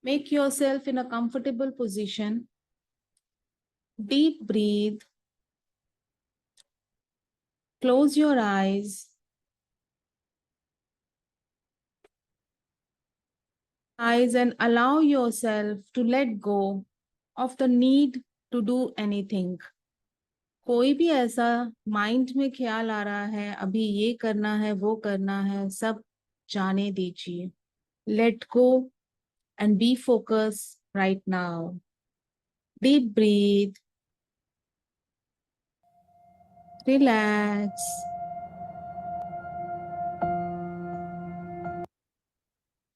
Make yourself in a comfortable position. Deep breathe. Close your eyes. And allow yourself to let go of the need to do anything. कोई भी ऐसा mind में ख्याल आ रहा है, अभी ये करना है, वो करना है, सब जाने दीजिए. Let go and be focused right now. Deep breathe. Relax.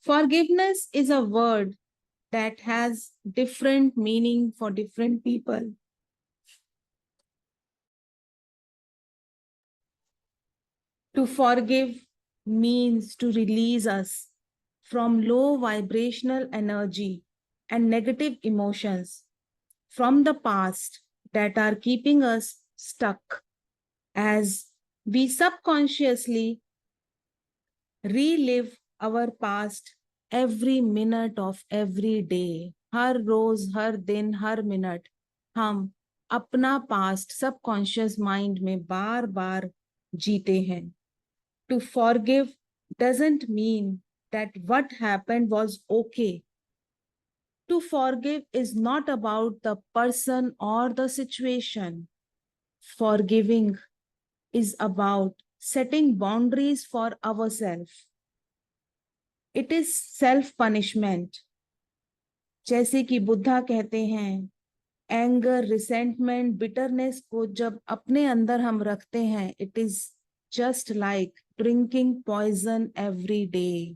Forgiveness is a word that has different meaning for different people. To forgive means to release us from low vibrational energy and negative emotions from the past that are keeping us stuck, as we subconsciously relive our past every minute of every day. हर रोज, हर दिन, हर minute हम अपना past subconscious mind में बार बार जीते हैं. To forgive doesn't mean that what happened was okay. To forgive is not about the person or the situation. Forgiving is about setting boundaries for ourselves. It is self-punishment. जैसे कि बुद्धा कहते हैं, anger, resentment, bitterness को जब अपने अंदर हम रखते हैं, it is just like drinking poison every day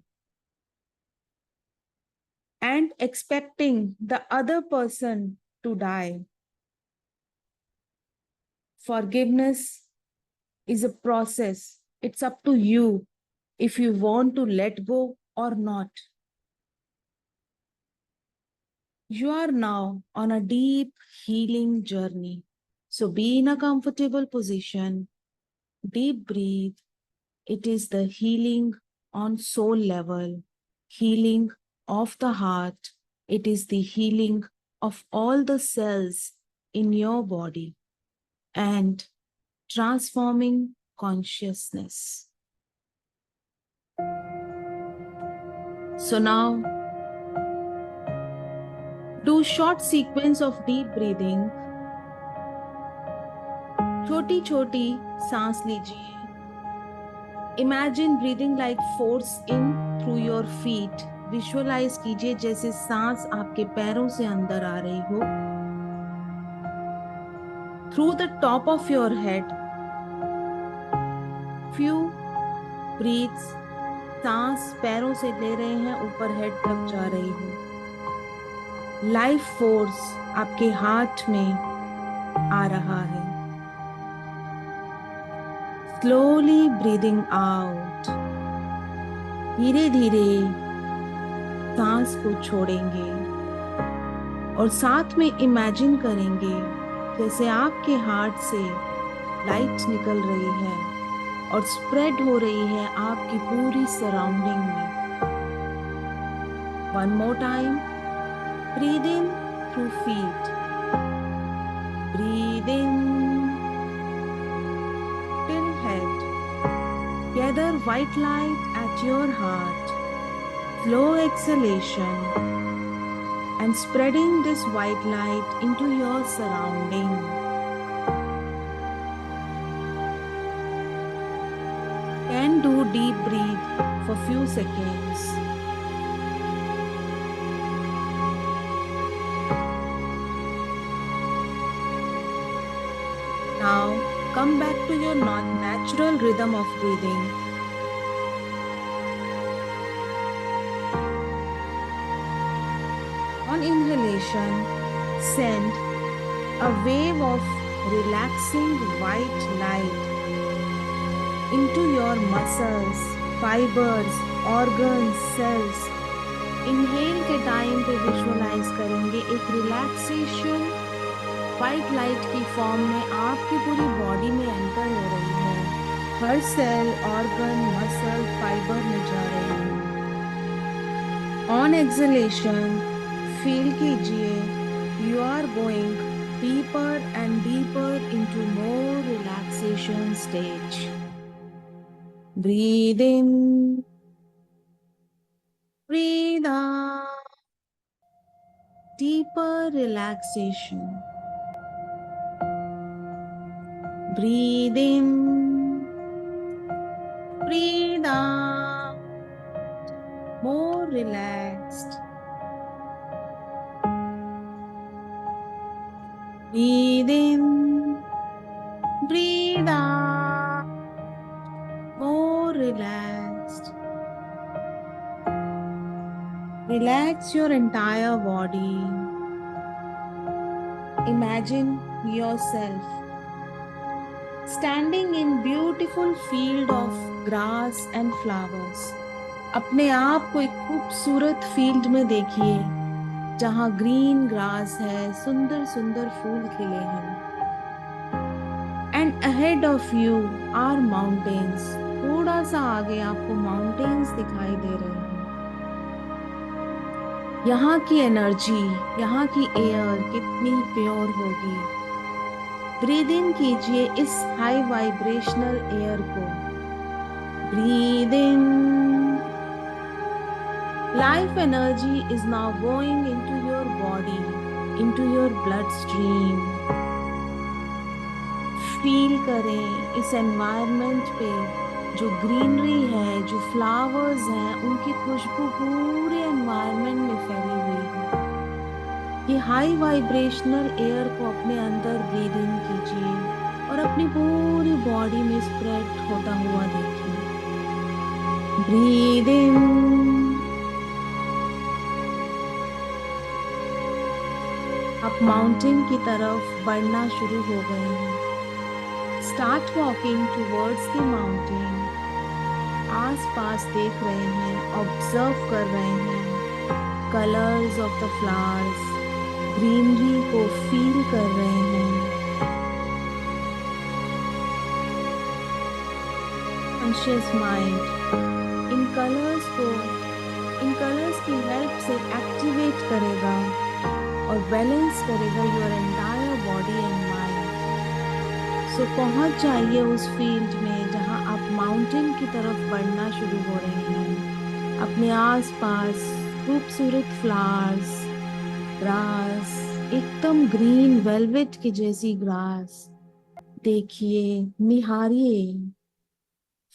and expecting the other person to die. Forgiveness is a process. It's up to you if you want to let go or not. You are now on a deep healing journey. So be in a comfortable position. Deep breathe. It is the healing on soul level, healing of the heart. It is the healing of all the cells in your body and transforming consciousness. So now, do short sequence of deep breathing. छोटी छोटी सांस लीजिए. Imagine breathing like force in through your feet. Visualize कीजिए जैसे सांस आपके पैरों से अंदर आ रही हो. Through the top of your head. Few breaths. सांस पैरों से ले रहे हैं, ऊपर हेड तक जा रही हो. लाइफ फोर्स आपके हार्ट में आ रहा है. Slowly breathing out. धीरे धीरे सांस को छोड़ेंगे और साथ में इमेजिन करेंगे जैसे आपके हार्ट से लाइट निकल रही है और स्प्रेड हो रही है आपकी पूरी सराउंडिंग में. One more time. Breathe in through feet. Breathe in till head. Gather white light at your heart. Slow exhalation and spreading this white light into your surrounding. Can do deep breathe for few seconds. Now come back to your natural rhythm of breathing. On inhalation, send a wave of relaxing white light into your muscles, fibers, organs, cells. Inhale के time पे visualise करेंगे एक relaxation white light की form में आपकी पूरी body में enter हो रही है. हर सेल, ऑर्गन, मसल, फाइबर में जा रही है. On exhalation, फील कीजिए you are going deeper and deeper into more relaxation stage. Breathe in, breathe out, deeper relaxation. Breathe in, breathe out, more relaxed. Breathe in, breathe out, more relaxed. Relax your entire body. Imagine yourself standing in beautiful field of grass and flowers. अपने आप को एक खूबसूरत field में देखिए जहां green grass है, सुंदर सुंदर फूल खिले हैं. And ahead of you are mountains. थोड़ा सा आगे आपको माउंटेन्स दिखाई दे रहे हैं. यहाँ की एनर्जी, यहाँ की एयर कितनी प्योर होगी. ब्रीद इन कीजिए इस हाई वाइब्रेशनल एयर को. Breathe in. Life energy is now going into your body, into your blood stream. Feel करें इस एनवायरनमेंट पे जो ग्रीनरी है, जो फ्लावर्स हैं, उनकी खुशबू पूरे एनवायरनमेंट में फैली हुई है. ये हाई वाइब्रेशनल एयर को अपने अंदर ब्रीद इन कीजिए और अपनी पूरी बॉडी में स्प्रेड होता हुआ देखिए. Breathe in. आप माउंटेन की तरफ बढ़ना शुरू हो गए हैं. Start walking towards the mountain. आस पास देख रहे हैं, ऑब्जर्व कर रहे हैं colours of the flowers. Greenery को फील कर रहे हैं. कॉन्शियस माइंड इन कलर्स की हेल्प से एक्टिवेट करेगा और बैलेंस करेगा your entire body and mind. So पहुंच जाइए उस फील्ड में जहां आप माउंटेन की तरफ बढ़ना शुरू हो रहे हैं. अपने आसपास खूबसूरत फ्लावर्स, ग्रास, एकदम ग्रीन वेलवेट की जैसी ग्रास देखिए, निहारिए.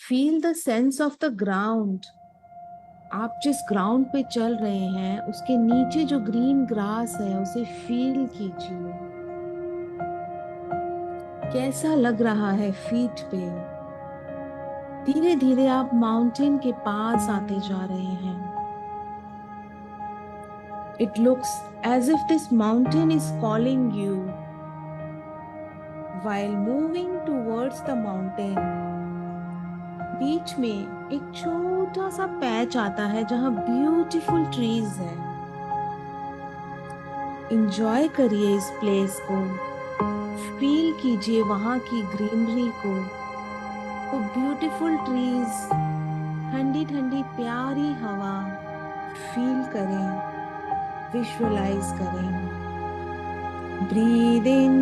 Feel the sense of the ground. आप जिस ग्राउंड पे चल रहे हैं उसके नीचे जो ग्रीन ग्रास है उसे फील कीजिए. कैसा लग रहा है फीट पे. धीरे धीरे आप माउंटेन के पास आते जा रहे हैं. It looks as if this mountain is calling you. While moving towards the mountain, बीच में एक छोटा सा पैच आता है जहां ब्यूटीफुल ट्रीज है. इंजॉय करिए इस प्लेस को. फील कीजिए वहां की ग्रीनरी को. वो ब्यूटीफुल ट्रीज, ठंडी ठंडी प्यारी हवा फील करें, विजुअलाइज करें. Breathe in.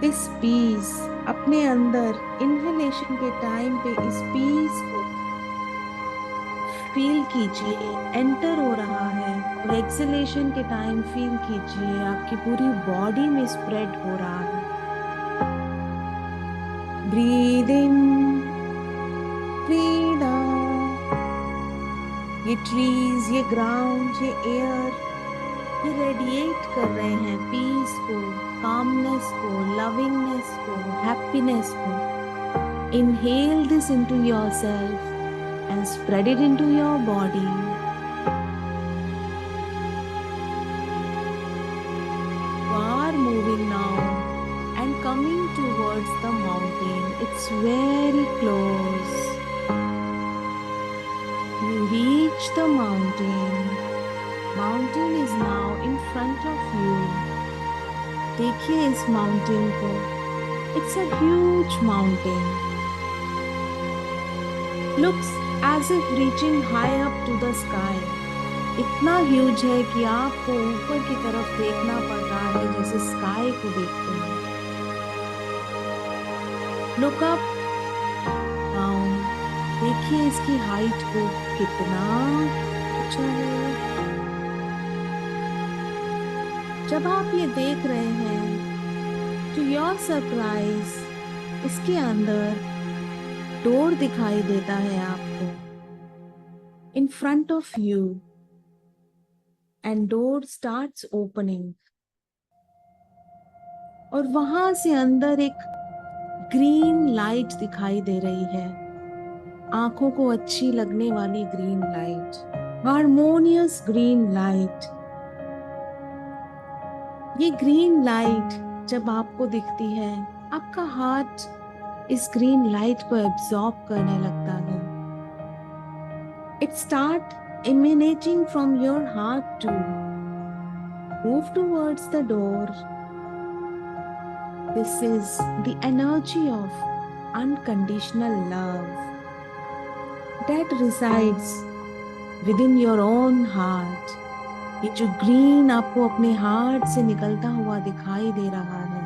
दिस पीस अपने अंदर इनहेलेशन के टाइम पे इस पीस को फील कीजिए, एंटर हो रहा है. और एक्सहेलेशन के टाइम फील कीजिए आपकी पूरी बॉडी में स्प्रेड हो रहा है. Breathe in, breathe out. ये ट्रीज, ये ग्राउंड, ये एयर, ये रेडिएट कर रहे हैं पीस को, कामनेस को, लविंगनेस को, हैप्पीनेस को. Inhale this into yourself and spread it into your body. You are moving now and coming towards the mountain. It's very close. You reach the mountain. Mountain is now in front of you. देखिए इस mountain को. It's a huge mountain. Looks as if reaching high up to the sky. इतना huge है कि आपको ऊपर की तरफ देखना पड़ रहा है जैसे स्काई को देखते हैं. Look up down. देखिए इसकी हाइट को कितना ऊंचा है. जब आप ये देख रहे हैं, टू योर सरप्राइज इसके अंदर डोर दिखाई देता है आपको in front of you. And door starts opening. और वहां से अंदर एक ग्रीन लाइट दिखाई दे रही है. आंखों को अच्छी लगने वाली green light, harmonious green light. ये ग्रीन लाइट जब आपको दिखती है, आपका हार्ट इस ग्रीन लाइट को एब्जॉर्ब करने लगता है. It start emanating from your heart to move towards the door. This is the energy of unconditional love that resides within your own heart. ये जो ग्रीन आपको अपने हार्ट से निकलता हुआ दिखाई दे रहा है,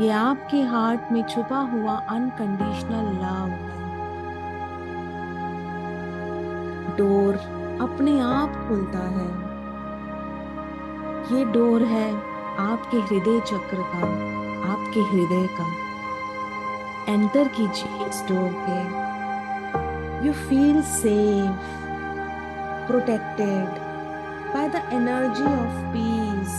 ये आपके हार्ट में छुपा हुआ अनकंडीशनल लव है. डोर अपने आप खुलता है. ये डोर है आपके हृदय चक्र का, आपके हृदय का. एंटर कीजिए इस डोर के. You feel safe, protected by the energy of peace.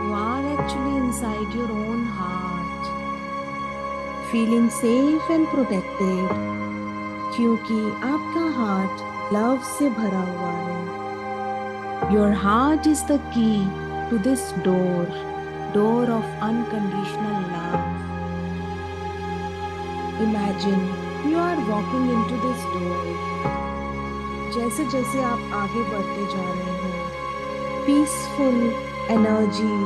You are actually inside your own heart, feeling safe and protected, क्योंकि आपका हार्ट लव से भरा हुआ है. Your heart is the key to this door, door of unconditional love. Imagine you are walking into this door. जैसे जैसे आप आगे बढ़ते जा रहे हैं, peaceful energy,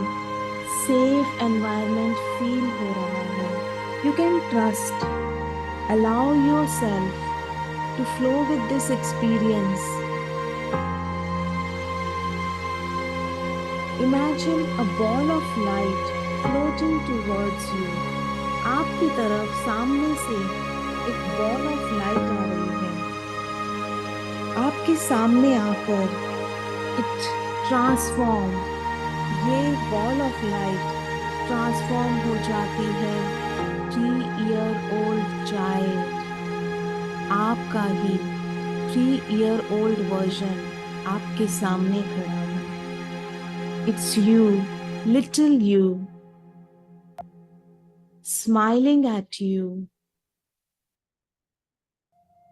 safe environment feel हो रहा है. You can trust, allow yourself to flow with this experience. Imagine a ball of light floating towards you. आपकी तरफ सामने से एक बॉल ऑफ लाइट आ रही है. आपके सामने आकर इट ट्रांसफॉर्म, ये बॉल ऑफ लाइट ट्रांसफॉर्म हो जाती है 3-year-old child. आपका ही 3-year-old वर्जन आपके सामने खड़ा है. It's you, little you, smiling at you.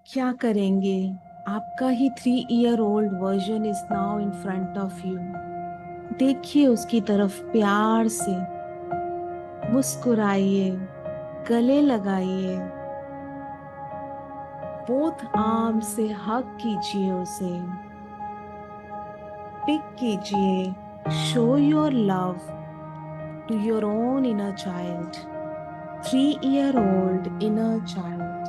क्या करेंगे? आपका ही 3-year-old version is now in front of you. देखिए उसकी तरफ प्यार से, मुस्कुराइए, गले लगाइए, बोथ आर्म से हग कीजिए उसे, पिक कीजिए. Show your love to your own inner child, 3-year-old inner child.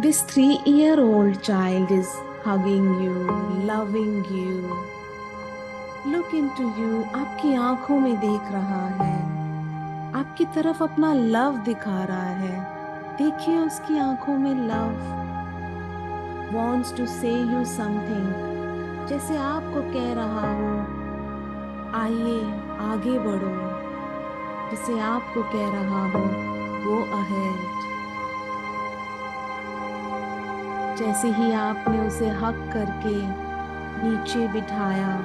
This 3-year-old child is hugging you, loving you. Look into you. आपकी आंखों में देख रहा है, आपकी तरफ अपना लव दिखा रहा है. देखिए उसकी आंखों में love. Wants to say you something. जैसे आपको कह रहा हो, आइए आगे बढ़ो. जैसे आपको कह रहा हो, go ahead. जैसे ही आपने उसे हक करके नीचे बिठाया,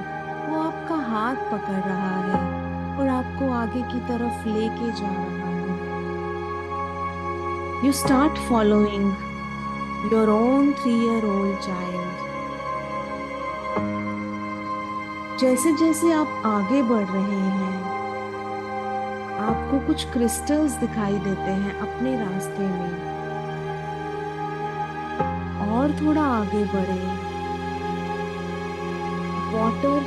वो आपका हाथ पकड़ रहा है और आपको आगे की तरफ लेके जा रहा है. You start following your own 3-year-old child. जैसे जैसे आप आगे बढ़ रहे हैं, आपको कुछ क्रिस्टल्स दिखाई देते हैं अपने रास्ते में. और थोड़ा आगे बढ़े, वाटर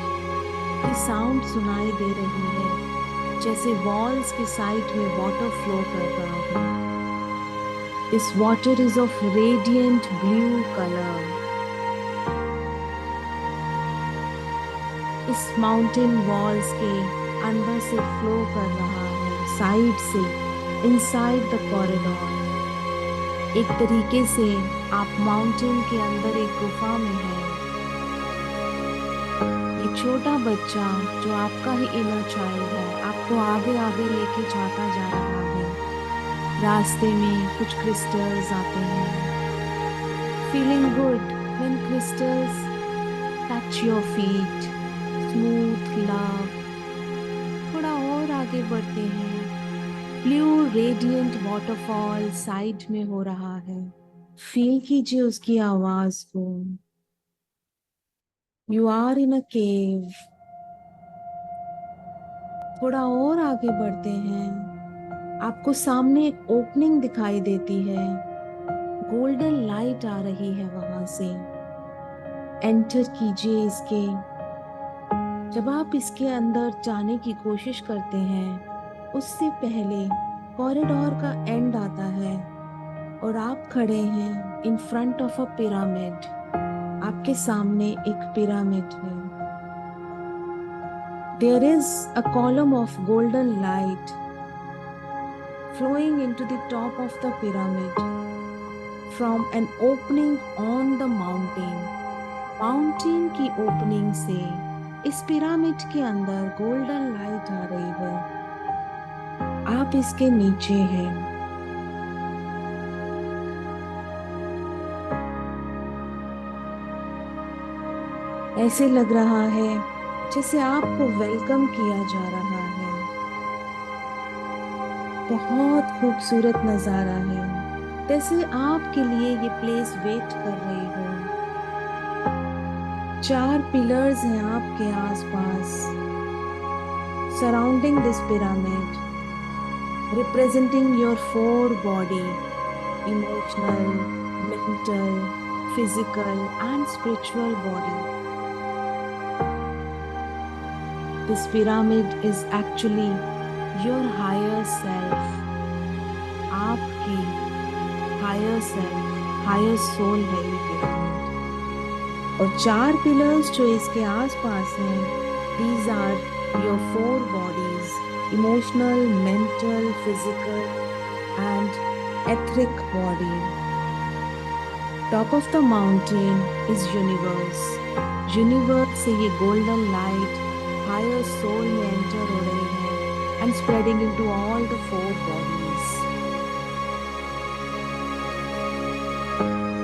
की साउंड सुनाई दे रही है, जैसे वॉल्स के साइड में वाटर फ्लो कर रहा है। This water is of radiant blue color. इस माउंटेन वॉल्स के अंदर से फ्लो कर रहा है, साइड से, इनसाइड द कॉरिडोर। एक तरीके से आप माउंटेन के अंदर एक गुफा में हैं। ये छोटा बच्चा जो आपका ही इनर चाइल्ड है, आपको आगे आगे लेके जाता जा रहा है। रास्ते में कुछ क्रिस्टल्स आते हैं। Feeling good when crystals touch your feet, smooth love. थोड़ा और आगे बढ़ते हैं। ब्लू रेडिएंट वाटरफॉल साइड में हो रहा है। फील कीजिए उसकी आवाज को। यू आर इन अ केव। थोड़ा और आगे बढ़ते हैं। आपको सामने एक ओपनिंग दिखाई देती है। गोल्डन लाइट आ रही है वहां से। एंटर कीजिए इसके। जब आप इसके अंदर जाने की कोशिश करते हैं, उससे पहले कॉरिडोर का एंड आता है और आप खड़े हैं in front of a pyramid. आपके सामने एक पिरामिड है। There is a column of golden light flowing into the top of the pyramid from an opening on the mountain. Mountain की ओपनिंग से इस पिरामिड के अंदर गोल्डन लाइट आ रही है। आप इसके नीचे हैं। ऐसे लग रहा है जैसे आपको वेलकम किया जा रहा है। बहुत खूबसूरत नजारा है, जैसे आपके लिए ये प्लेस वेट कर रही हो। 4 पिलर्स हैं आपके आसपास, surrounding this pyramid, representing your 4 body, emotional, mental, physical and spiritual body. This pyramid is actually your higher self. आपकी higher self, higher soul है ये pyramid। और 4 pillars जो इसके आसपास हैं, these are your 4 bodies, emotional, mental, physical and etheric body. Top of the mountain is universe. Universe से ये golden light higher soul में enter हो रही है and spreading into all the 4 bodies.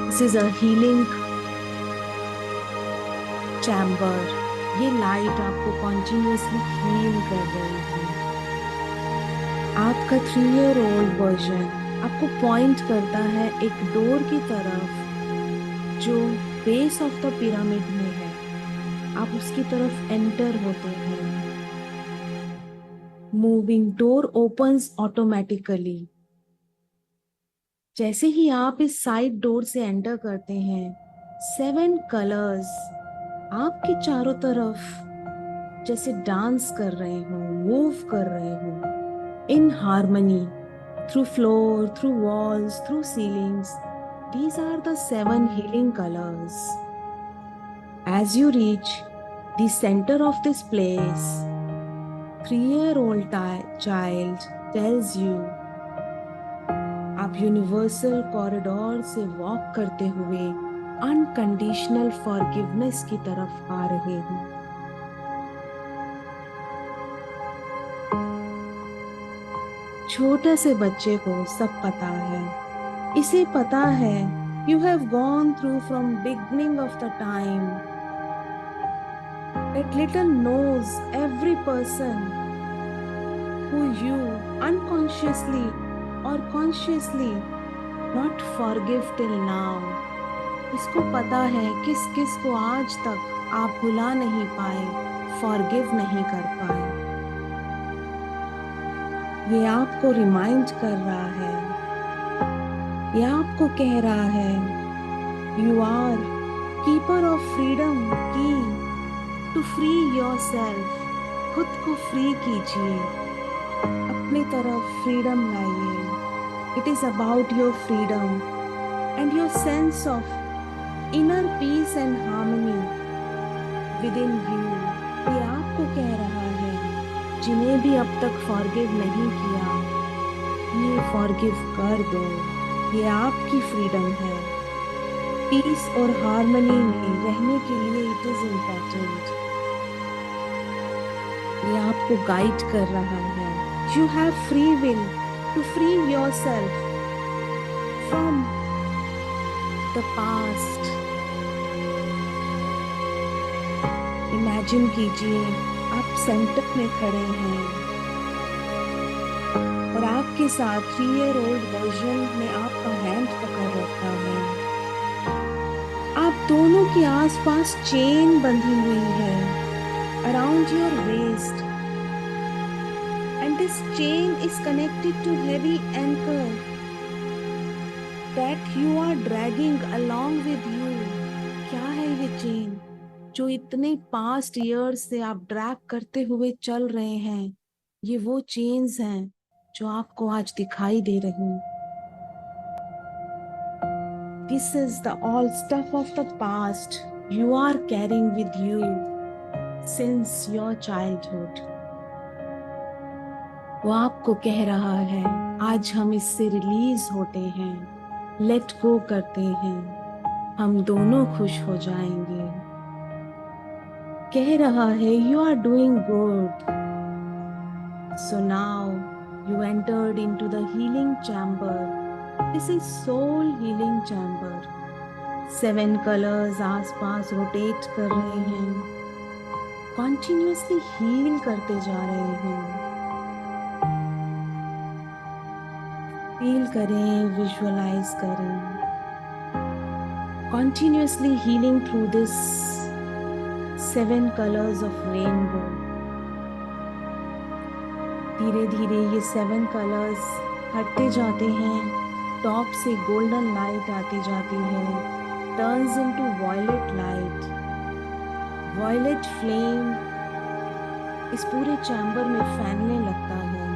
This is a healing chamber. ये light आपको continuously heal कर रही है। आपका 3-year-old वर्जन आपको पॉइंट करता है एक डोर की तरफ जो बेस ऑफ द पिरामिड में है। आप उसकी तरफ एंटर होते हैं। Moving door opens automatically. जैसे ही आप इस साइड डोर से एंटर करते हैं, 7 कलर्स आपके चारों तरफ जैसे डांस कर रहे हो, मूव कर रहे हो in harmony through floor, through walls, through ceilings. These are the 7 healing colors. As you reach the center of this place, 3-year-old child tells you, आप यूनिवर्सल कॉरिडोर से वॉक करते हुए अनकंडीशनल फॉरगिवनेस की तरफ आ रहे हैं। छोटे से बच्चे को सब पता है। इसे पता है you have gone through from beginning of the time. That little knows every person who you unconsciously or consciously not forgive till now. इसको पता है किस किस को आज तक आप भुला नहीं पाए, forgive नहीं कर पाए। ये आपको रिमाइंड कर रहा है, ये आपको कह रहा है, you are keeper of freedom, key. to free yourself. खुद को फ्री कीजिए, अपनी तरफ फ्रीडम लाइए. It is about your freedom and your sense of inner peace and harmony within you. ये आपको कह रहा है, जिन्हें भी अब तक फॉरगिव नहीं किया, ये फॉरगिव कर दो. ये आपकी फ्रीडम है. पीस और हार्मनी में रहने के लिए इट इज इम्पोर्टेंट. ये आपको गाइड कर रहा है. You have free will to free yourself from the past. Imagine कीजिए आप सेंटर में खड़े हैं और आपके साथ 3-year-old वर्जन ने आपका हैंड पकड़ रखा है. आप दोनों के आसपास चेन बंधी हुई है around your waist, and this chain is connected to heavy anchor that you are dragging along with you. क्या है ये चेन जो इतने पास्ट ईयर्स से आप ड्रैग करते हुए चल रहे हैं? ये वो चेन्स हैं जो आपको आज दिखाई दे रही. This is the all stuff of the past you are carrying with you since your childhood. वो आपको कह रहा है, आज हम इससे रिलीज होते हैं, लेट गो करते हैं, हम दोनों खुश हो जाएंगे. कह रहा है, you are doing good. So now you entered into the healing chamber. This is soul healing chamber. 7 colors आसपास रोटेट कर रहे हैं, continuously heal करते जा रहे हैं. फील करें, विजुअलाइज करें, continuously healing through this 7 colors of rainbow. धीरे धीरे ये 7 कलर्स हटते जाते हैं. टॉप से गोल्डन लाइट आती जाती है, turns into violet light. Violet flame इस पूरे चैम्बर में फैलने लगता है.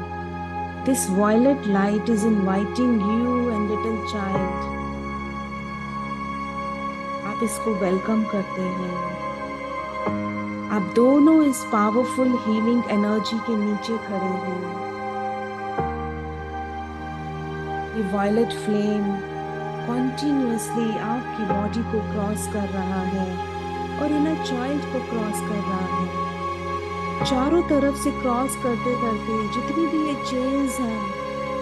This violet light is inviting you and little child. आप इसको वेलकम करते हैं. आप दोनों इस पावरफुल हीलिंग एनर्जी के नीचे खड़े हैं. ये वॉयलेट फ्लेम कॉन्टिन्यूअसली आपकी बॉडी को क्रॉस कर रहा है और इनर चाइल्ड को क्रॉस कर रहा है. चारों तरफ से क्रॉस करते करते जितनी भी ये चेन्स हैं,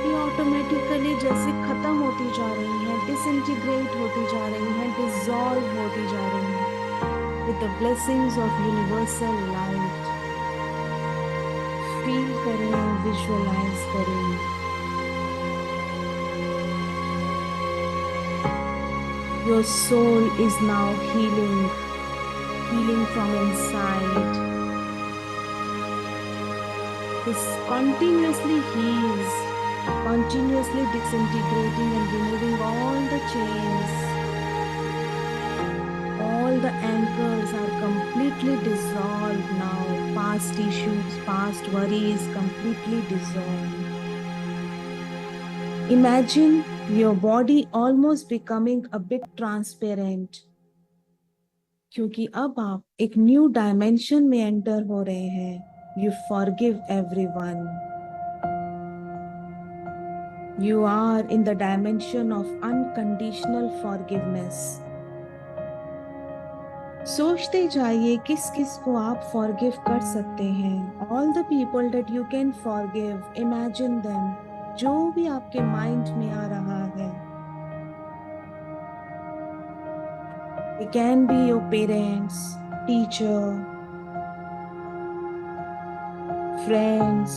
ये ऑटोमेटिकली जैसे खत्म होती जा रही हैं, डिसइंटीग्रेट होती जा रही हैं, डिसॉल्व होती जा रही हैं with the blessings of universal light. Feel करें, visualize करें. Your soul is now healing from inside. This continuously heals, continuously disintegrating and removing all the chains. All the anchors are completely dissolved now. Past issues, past worries completely dissolved. Imagine your body almost becoming a bit transparent. क्योंकि अब आप एक new dimension में enter हो रहे हैं. You forgive everyone. You are in the dimension of unconditional forgiveness. सोचते जाइए किस किस को आप फॉरगिव कर सकते हैं. All the people that you can forgive, imagine them. जो भी आपके माइंड में आ रहा है. It can be your parents, teacher, friends,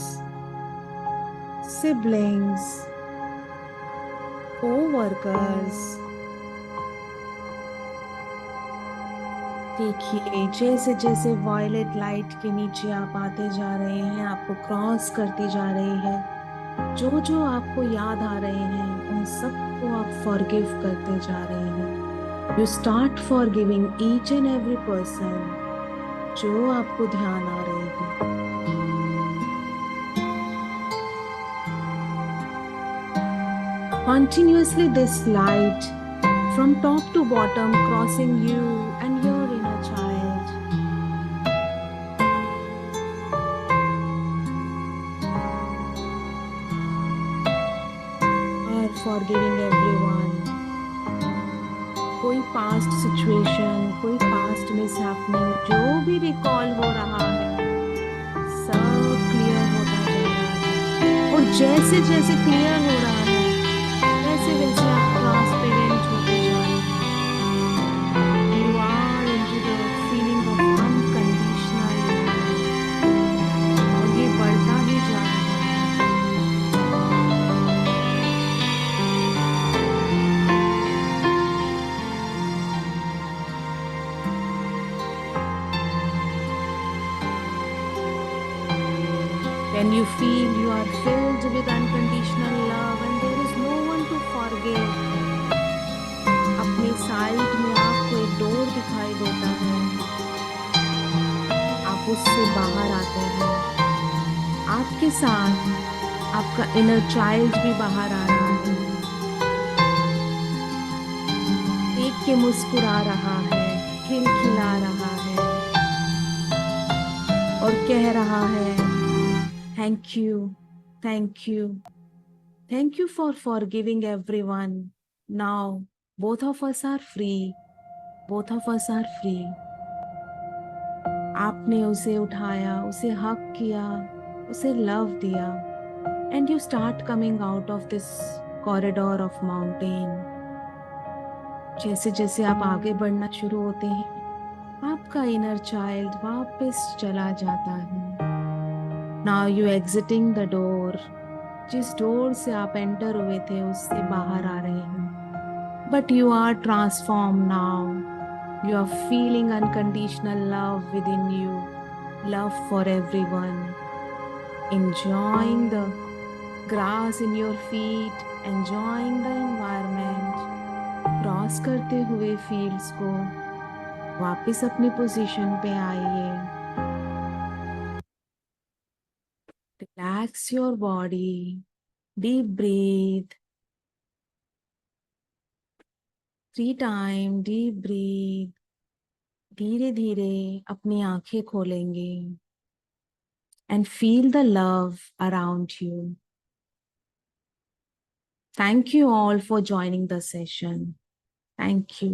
siblings, coworkers. देखिए जैसे जैसे वॉयलेट लाइट के नीचे आप आते जा रहे हैं, आपको क्रॉस करती जा रही है. जो जो आपको याद आ रहे हैं उन सबको आप फॉरगिव करते जा रहे हैं. You start forgiving each and every person. जो आपको ध्यान आ रही हो। Continuously this light from top to bottom crossing you and your inner child are forgiving everyone. कोई पास्ट सिचुएशन, कोई पास्ट मिसहैपनिंग जो भी रिकॉल हो रहा है सब क्लियर होता जा रहा है। और जैसे जैसे क्लियर हो रहा है वैसे वैसे आप ट्रांसपेरेंट होते जा रहे हैं। You are into the feeling of unconditional और ये बढ़ता ही जा रहा है। When you feel you are filled with unconditional love and there is no one to forgive, अपने साइड में आपको एक डोर दिखाई देता है, आप उससे बाहर आते हैं। आपके साथ आपका इनर चाइल्ड भी बाहर आ रहा है, देख के मुस्कुरा रहा है, खिलखिला रहा है और कह रहा है Thank you, thank you, thank you for forgiving everyone. Now, both of us are free. Both of us are free. आपने उसे उठाया, उसे हक किया, उसे लव दिया, and you start coming out of this corridor of mountain. जैसे जैसे आप आगे बढ़ना शुरू होते हैं, आपका inner child वापस चला जाता है। Now you exiting the door. जिस डोर से आप एंटर हुए थे उससे बाहर आ रहे हैं। But you are transform now. You are feeling unconditional love within you, love for everyone, enjoying the grass in your feet, enjoying the environment, cross करते हुए फील्ड्स को वापस अपनी पोजीशन पे आइए। Relax your body. Deep breathe. 3 times. Deep breathe. धीरे धीरे अपनी आंखें खोलेंगे and feel the love around you. Thank you all for joining the session. Thank you.